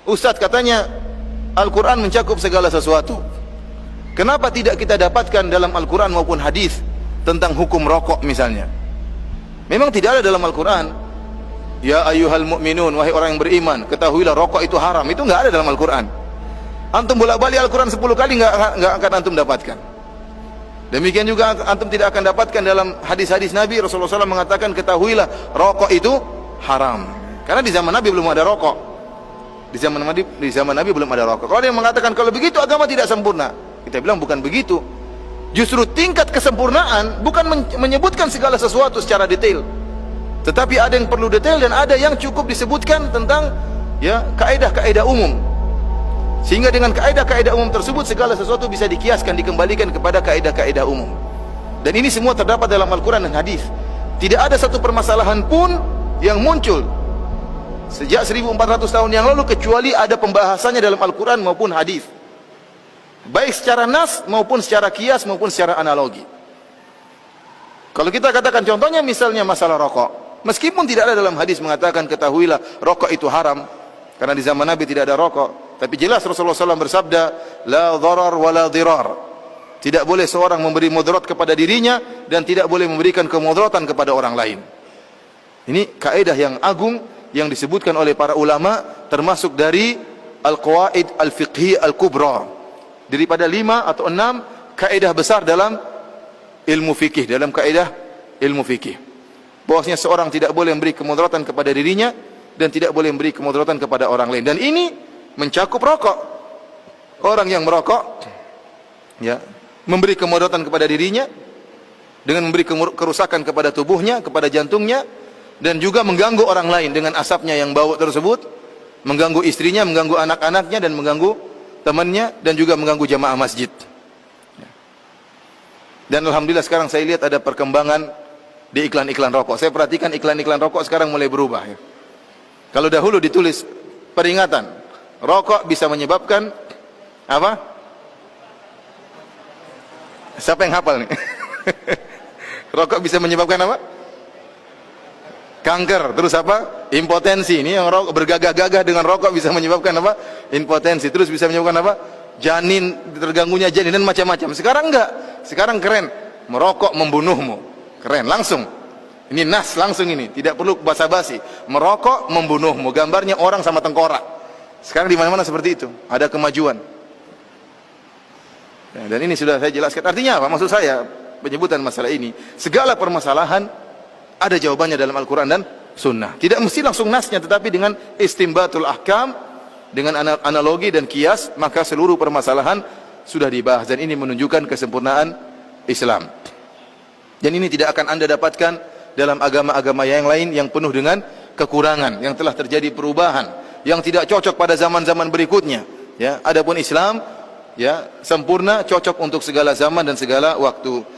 Ustadz katanya Al-Quran mencakup segala sesuatu. Kenapa tidak kita dapatkan dalam Al-Quran maupun hadis tentang hukum rokok misalnya? Memang tidak ada dalam Al-Quran. Ya ayyuhal mu'minun, wahai orang yang beriman, ketahuilah rokok itu haram. Itu nggak ada dalam Al-Quran. Antum bolak-balik Al-Quran 10 kali nggak akan antum dapatkan. Demikian juga antum tidak akan dapatkan dalam hadis-hadis Nabi. Rasulullah SAW mengatakan ketahuilah rokok itu haram. Karena di zaman Nabi belum ada rokok. Di zaman Nabi belum ada rokok. Kalau ada yang mengatakan kalau begitu agama tidak sempurna, kita bilang bukan begitu. Justru tingkat kesempurnaan bukan menyebutkan segala sesuatu secara detail, tetapi ada yang perlu detail dan ada yang cukup disebutkan tentang ya kaidah-kaidah umum. Sehingga dengan kaidah-kaidah umum tersebut segala sesuatu bisa dikiaskan, dikembalikan kepada kaidah-kaidah umum. Dan ini semua terdapat dalam Al-Quran dan hadis. Tidak ada satu permasalahan pun yang muncul sejak 1400 tahun yang lalu kecuali ada pembahasannya dalam Al-Quran maupun hadis, baik secara nas maupun secara kias maupun secara analogi. Kalau kita katakan contohnya misalnya masalah rokok, meskipun tidak ada dalam hadis mengatakan ketahuilah rokok itu haram, karena di zaman Nabi tidak ada rokok, tapi jelas Rasulullah SAW bersabda la dharar wa la dhirar. Tidak boleh seorang memberi mudarat kepada dirinya dan tidak boleh memberikan kemudaratan kepada orang lain. Ini kaidah yang agung yang disebutkan oleh para ulama, termasuk dari al-qawaid al-fiqhi al-kubra, daripada 5 atau 6 kaidah besar dalam ilmu fikih, dalam kaidah ilmu fikih, bahwasanya seorang tidak boleh memberi kemudaratan kepada dirinya dan tidak boleh memberi kemudaratan kepada orang lain. Dan ini mencakup rokok. Orang yang merokok ya memberi kemudaratan kepada dirinya dengan memberi kerusakan kepada tubuhnya, kepada jantungnya, dan juga mengganggu orang lain dengan asapnya yang bau tersebut, mengganggu istrinya, mengganggu anak-anaknya, dan mengganggu temannya, dan juga mengganggu jamaah masjid. Dan alhamdulillah sekarang saya lihat ada perkembangan di iklan-iklan rokok. Saya perhatikan iklan-iklan rokok sekarang mulai berubah ya. Kalau dahulu ditulis peringatan, rokok bisa menyebabkan apa? Siapa yang hafal nih? Rokok bisa menyebabkan apa? Kanker, terus apa? Impotensi. Ini yang rokok, bergagah-gagah dengan rokok bisa menyebabkan apa? Impotensi. Terus bisa menyebabkan apa? Janin, terganggunya janin dan macam-macam. Sekarang enggak. Sekarang keren. Merokok membunuhmu. Keren, langsung. Ini nas langsung ini, tidak perlu basa-basi. Merokok membunuhmu. Gambarnya orang sama tengkorak. Sekarang di mana-mana seperti itu. Ada kemajuan. Dan ini sudah saya jelaskan. Artinya apa? Maksud saya penyebutan masalah ini, segala permasalahan ada jawabannya dalam Al-Quran dan Sunnah. Tidak mesti langsung nasnya, tetapi dengan istimbatul ahkam, dengan analogi dan kias, maka seluruh permasalahan sudah dibahas. Dan ini menunjukkan kesempurnaan Islam. Dan ini tidak akan Anda dapatkan dalam agama-agama yang lain yang penuh dengan kekurangan, yang telah terjadi perubahan, yang tidak cocok pada zaman-zaman berikutnya. Ya, adapun Islam ya sempurna, cocok untuk segala zaman dan segala waktu.